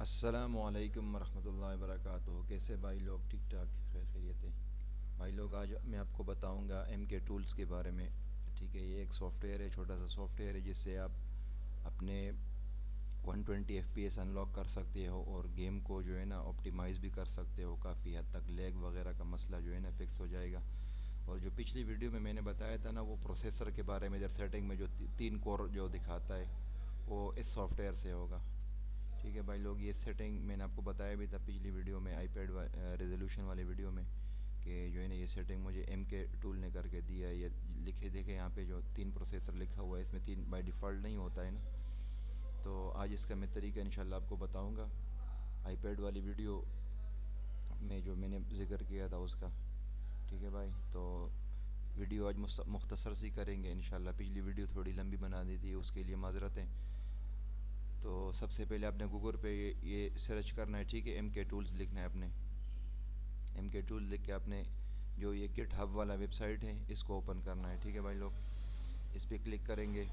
السلام علیکم ورحمۃ اللہ وبرکاتہ۔ کیسے بھائی لوگ؟ ٹھیک ٹھاک، خیر خیریت ہے بھائی لوگ؟ آج میں آپ کو بتاؤں گا ایم کے ٹولز کے بارے میں۔ ٹھیک ہے، یہ ایک سافٹ ویئر ہے، چھوٹا سا سافٹ ویئر ہے جس سے آپ اپنے 120 ایف پی ایس انلاک کر سکتے ہو اور گیم کو جو ہے نا آپٹیمائز بھی کر سکتے ہو۔ کافی حد تک لیگ وغیرہ کا مسئلہ جو ہے نا فکس ہو جائے گا۔ اور جو پچھلی ویڈیو میں نے بتایا تھا نا وہ پروسیسر کے بارے میں، ادھر سیٹنگ میں جو 3 کور جو دکھاتا ہے وہ اس سافٹ ویئر سے ہوگا۔ ٹھیک ہے بھائی لوگ، یہ سیٹنگ میں نے آپ کو بتایا بھی تھا پچھلی ویڈیو میں، آئی پیڈ ریزولوشن والی ویڈیو میں، کہ جو ہے نا یہ سیٹنگ مجھے ایم کے ٹول نے کر کے دیا ہے۔ یہ لکھے دیکھے یہاں پہ جو 3 پروسیسر لکھا ہوا ہے، اس میں 3 بائی ڈیفالٹ نہیں ہوتا ہے نا۔ تو آج اس کا میں طریقہ انشاءاللہ آپ کو بتاؤں گا آئی پیڈ والی ویڈیو میں جو میں نے ذکر کیا تھا اس کا۔ ٹھیک ہے بھائی، تو ویڈیو آج مختصر سی کریں گے انشاءاللہ۔ پچھلی ویڈیو تھوڑی لمبی بنا دی تھی، اس کے لیے معذرت ہے۔ تو سب سے پہلے آپ نے گوگل پہ یہ سرچ کرنا ہے، ٹھیک ہے، ایم کے ٹولز لکھنا ہے اپنے، ایم کے ٹول لکھ کے آپ نے جو یہ گٹ ہب والا ویب سائٹ ہے اس کو اوپن کرنا ہے۔ ٹھیک ہے بھائی لوگ، اس پہ کلک کریں گے،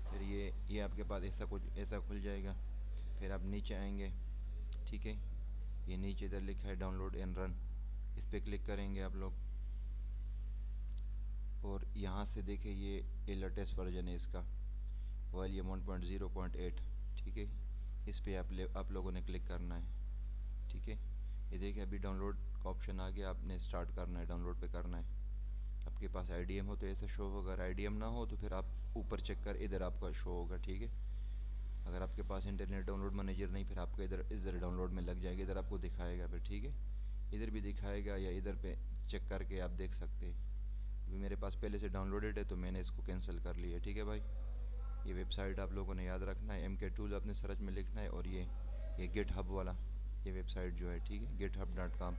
پھر یہ آپ کے پاس ایسا کھل جائے گا۔ پھر آپ نیچے آئیں گے، ٹھیک ہے، یہ نیچے ادھر لکھا ہے ڈاؤن لوڈ اینڈ رن، اس پہ کلک کریں گے آپ لوگ، اور یہاں سے دیکھیں یہ لیٹسٹ ورژن ہے اس کا، والیوم 1.0.8۔ ٹھیک ہے، اس پہ آپ لوگوں نے کلک کرنا ہے۔ ٹھیک ہے، یہ دیکھیں ابھی ڈاؤن لوڈ کا آپشن آ گیا، آپ نے اسٹارٹ کرنا ہے، ڈاؤن لوڈ پہ کرنا ہے۔ آپ کے پاس آئی ڈی ایم ہو تو ایسا شو ہوگا، اگر آئی ڈی ایم نہ ہو تو پھر آپ اوپر چیک کر، ادھر آپ کا شو ہوگا۔ ٹھیک ہے، اگر آپ کے پاس انٹرنیٹ ڈاؤن لوڈ مینیجر نہیں، پھر آپ کا ادھر ڈاؤن لوڈ میں لگ جائے گا، ادھر آپ کو دکھائے گا پھر۔ ٹھیک ہے، ادھر بھی دکھائے گا یا ادھر پہ چیک کر کے آپ دیکھ سکتے ہیں۔ ابھی میرے پاس پہلے سے ڈاؤن لوڈڈ ہے تو میں نے اس کو کینسل کر لیا ہے۔ ٹھیک ہے بھائی، یہ ویب سائٹ آپ لوگوں نے یاد رکھنا ہے، ایم کے ٹول اپنے سرچ میں لکھنا ہے، اور یہ گٹ ہب والا یہ ویب سائٹ جو ہے، ٹھیک ہے، github.com،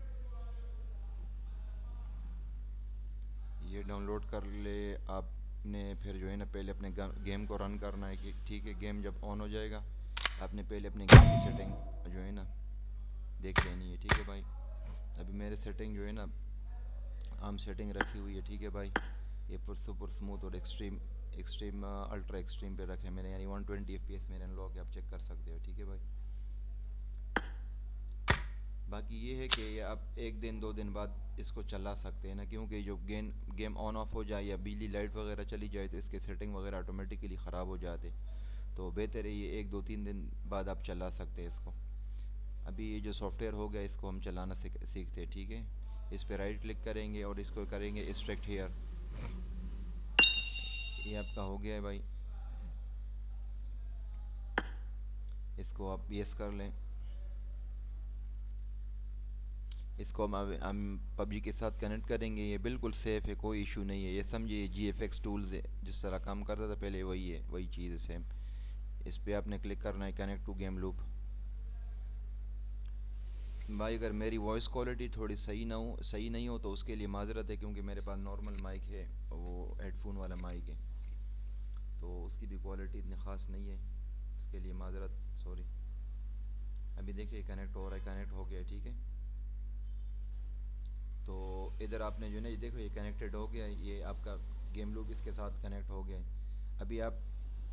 یہ ڈاؤن لوڈ کر لے آپ نے۔ پھر جو ہے نا پہلے اپنے گیم کو رن کرنا ہے کہ ٹھیک ہے، گیم جب آن ہو جائے گا آپ نے پہلے اپنے گیم کی سیٹنگ جو ہے نا دیکھ لینی ہے۔ ٹھیک ہے بھائی، ابھی میرے سیٹنگ جو ہے نا عام سیٹنگ رکھی ہوئی ہے۔ ٹھیک ہے بھائی، یہ سپر اسموتھ اور ایکسٹریم الٹرا ایکسٹریم پہ رکھے میں نے، یعنی 120 ایف پی ایس میرے انلاک ہے، آپ چیک کر سکتے ہو۔ ٹھیک ہے بھائی، باقی یہ ہے کہ یہ آپ 1 دن 2 دن بعد اس کو چلا سکتے ہیں نا، کیونکہ جو گیم آن آف ہو جائے یا بجلی لائٹ وغیرہ چلی جائے تو اس کے سیٹنگ وغیرہ آٹومیٹکلی خراب ہو جاتے، تو بہتر ہے یہ 1 2 3 دن بعد آپ چلا سکتے ہیں اس کو۔ ابھی یہ جو سافٹ ویئر ہو گیا اس کو ہم چلانا سیکھتے ہیں۔ ٹھیک ہے، اس پہ رائٹ کلک کریں گے اور اس کو کریں گے ایکسٹریکٹ ہیئر، یہ آپ کا ہو گیا ہے بھائی، اس کو آپ یس کر لیں۔ اس کو ہم پب جی کے ساتھ کنیکٹ کریں گے، یہ بالکل سیف ہے، کوئی ایشو نہیں ہے، یہ سمجھیے جی ایف ایکس ٹولز ہے، جس طرح کام کرتا تھا پہلے وہی ہے، وہی چیز ہے سیم۔ اس پہ آپ نے کلک کرنا ہے کنیکٹ ٹو گیم لوپ۔ بھائی اگر میری وائس کوالٹی تھوڑی صحیح نہیں ہو تو اس کے لیے معذرت ہے، کیونکہ میرے پاس نارمل مائک ہے، وہ ہیڈ فون والا مائک ہے، تو اس کی بھی کوالٹی اتنی خاص نہیں ہے، اس کے لیے معذرت، سوری۔ ابھی دیکھیے کنیکٹ ہو رہا ہے، کنیکٹ ہو گیا ہے۔ ٹھیک ہے، تو ادھر آپ نے جو ہے نا یہ دیکھو یہ کنیکٹڈ ہو گیا ہے، یہ آپ کا گیم لوپ اس کے ساتھ کنیکٹ ہو گیا ہے۔ ابھی آپ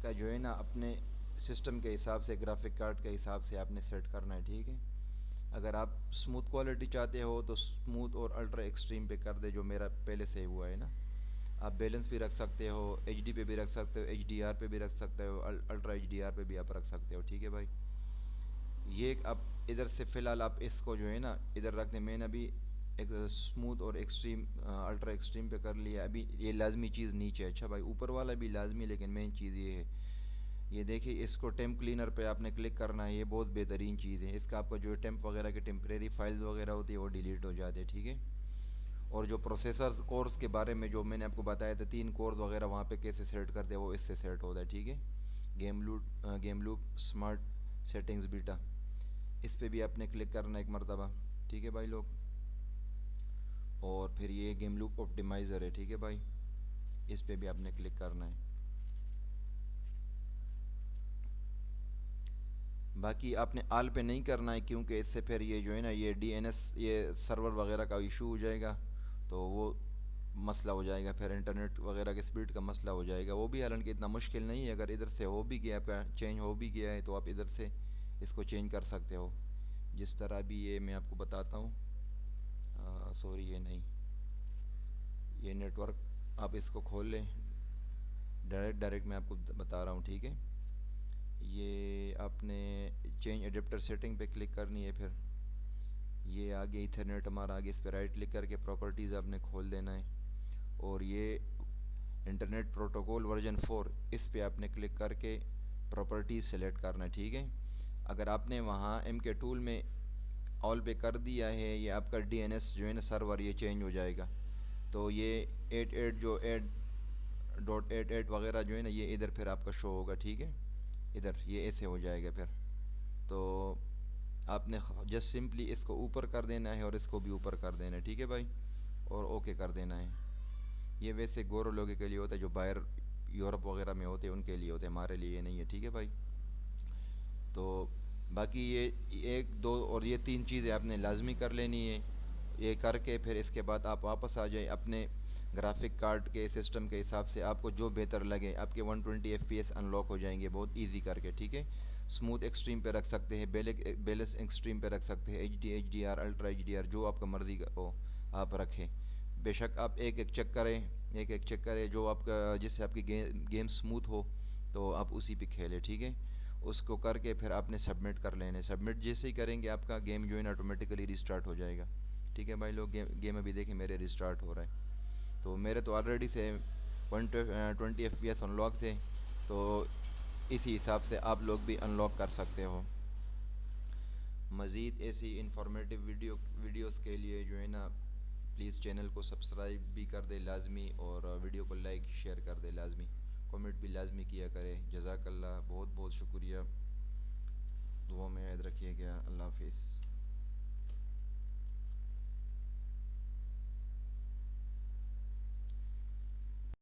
کا جو ہے نا اپنے سسٹم کے حساب سے، گرافک کارڈ کے حساب سے آپ نے سیٹ کرنا ہے۔ ٹھیک ہے، اگر آپ اسموتھ کوالٹی چاہتے ہو تو اسموتھ اور الٹرا ایکسٹریم پہ کر دے، جو میرا پہلے سے ہوا ہے نا۔ آپ بیلنس بھی رکھ سکتے ہو، ایچ ڈی پہ بھی رکھ سکتے ہو، ایچ ڈی آر پہ بھی رکھ سکتے ہو، الٹرا ایچ ڈی آر پہ بھی آپ رکھ سکتے ہو۔ ٹھیک ہے بھائی، یہ اب ادھر سے فی الحال آپ اس کو جو ہے نا ادھر رکھ دیں، میں نے ابھی ایک اسموتھ اور ایکسٹریم الٹرا ایکسٹریم پہ کر لیا۔ ابھی یہ لازمی چیز نیچے ہے، اچھا بھائی اوپر والا بھی لازمی ہے لیکن مین چیز یہ ہے، یہ دیکھیے اس کو ٹیمپ کلینر پہ آپ نے کلک کرنا ہے، یہ بہت بہترین چیز ہے، اس کا آپ کو جو ٹیمپ وغیرہ کے ٹیمپریری فائلز وغیرہ ہوتی ہے وہ ڈیلیٹ ہو جاتے ہیں۔ ٹھیک ہے، اور جو پروسیسر کورس کے بارے میں جو میں نے آپ کو بتایا تھا 3 کورس وغیرہ وہاں پہ کیسے سیٹ کرتے ہیں وہ اس سے سیٹ ہوتا ہے۔ ٹھیک ہے، گیم لوپ اسمارٹ سیٹنگز بیٹا، اس پہ بھی آپ نے کلک کرنا ایک مرتبہ۔ ٹھیک ہے بھائی لوگ، اور پھر یہ گیم لوپ آپٹیمائزر ہے۔ ٹھیک ہے بھائی، اس پہ بھی آپ نے کلک کرنا ہے۔ باقی آپ نے آل پہ نہیں کرنا ہے، کیونکہ اس سے پھر یہ جو ہے نا یہ ڈی این ایس یہ سرور وغیرہ کا ایشو ہو جائے گا، تو وہ مسئلہ ہو جائے گا، پھر انٹرنیٹ وغیرہ کے سپیڈ کا مسئلہ ہو جائے گا۔ وہ بھی حالانکہ اتنا مشکل نہیں ہے، اگر ادھر سے ہو بھی گیا چینج ہو بھی گیا ہے تو آپ ادھر سے اس کو چینج کر سکتے ہو جس طرح بھی یہ میں آپ کو بتاتا ہوں. سوری یہ نہیں، یہ نیٹ ورک آپ اس کو کھول لیں. ڈائریکٹ میں آپ کو بتا رہا ہوں، ٹھیک ہے. یہ آپ نے چینج اڈیپٹر سیٹنگ پہ کلک کرنی ہے. پھر یہ آگے ایتھرنیٹ ہمارا آگے اس پہ رائٹ کلک کر کے پراپرٹیز آپ نے کھول دینا ہے. اور یہ انٹرنیٹ پروٹوکول ورژن 4 اس پہ آپ نے کلک کر کے پراپرٹیز سلیکٹ کرنا ہے، ٹھیک ہے. اگر آپ نے وہاں ایم کے ٹول میں آل پہ کر دیا ہے، یہ آپ کا ڈی این ایس جو ہے نا سرور یہ چینج ہو جائے گا. تو یہ 88 جو 8.88 وغیرہ جو ہے نا یہ ادھر پھر آپ کا شو ہوگا، ٹھیک ہے. ادھر یہ ایسے ہو جائے گا. پھر تو آپ نے جسٹ سمپلی اس کو اوپر کر دینا ہے اور اس کو بھی اوپر کر دینا ہے، ٹھیک ہے بھائی، اور اوکے کر دینا ہے. یہ ویسے گورو لوگوں کے لیے ہوتا ہے جو باہر یورپ وغیرہ میں ہوتے ہیں، ان کے لیے ہوتے ہیں، ہمارے لیے یہ نہیں ہے، ٹھیک ہے بھائی. تو باقی یہ ایک دو اور یہ تین چیزیں آپ نے لازمی کر لینی ہے. یہ کر کے پھر اس کے بعد آپ واپس آ جائیں اپنے گرافک کارڈ کے سسٹم کے حساب سے، آپ کو جو بہتر لگے. آپ کے 120 F P S in log ہو جائیں گے بہت ایزی کر کے، ٹھیک ہے. اسموتھ ایکسٹریم پہ رکھ سکتے ہیں، بیلنس ایکسٹریم پہ رکھ سکتے ہیں، H D R ultra H D R جو آپ کا مرضی کا ہو آپ رکھیں. بے شک آپ ایک ایک چیک کریں، ایک ایک چیک کریں جو آپ کا جس سے آپ کی گیم اسموتھ ہو تو آپ اسی پہ کھیلیں، ٹھیک ہے. اس کو کر کے پھر آپ نے سبمٹ کر لینے. سبمٹ جیسے ہی کریں گے آپ کا گیم جو ہے نا آٹومیٹیکلی ریسٹارٹ ہو جائے گا، ٹھیک ہے بھائی لوگ. گیم ابھی دیکھیں میرے ریسٹارٹ ہو رہا ہے. تو میرے تو آلریڈی سے 120 F P S in log تھے، تو اسی حساب سے آپ لوگ بھی ان لاک کر سکتے ہو. مزید ایسی انفارمیٹیو ویڈیوز کے لیے جو ہے نا پلیز چینل کو سبسکرائب بھی کر دے لازمی، اور ویڈیو کو لائک شیئر کر دے لازمی، کمنٹ بھی لازمی کیا کرے. جزاک اللہ، بہت بہت شکریہ. دعا میں یاد رکھیے گا. اللہ حافظ.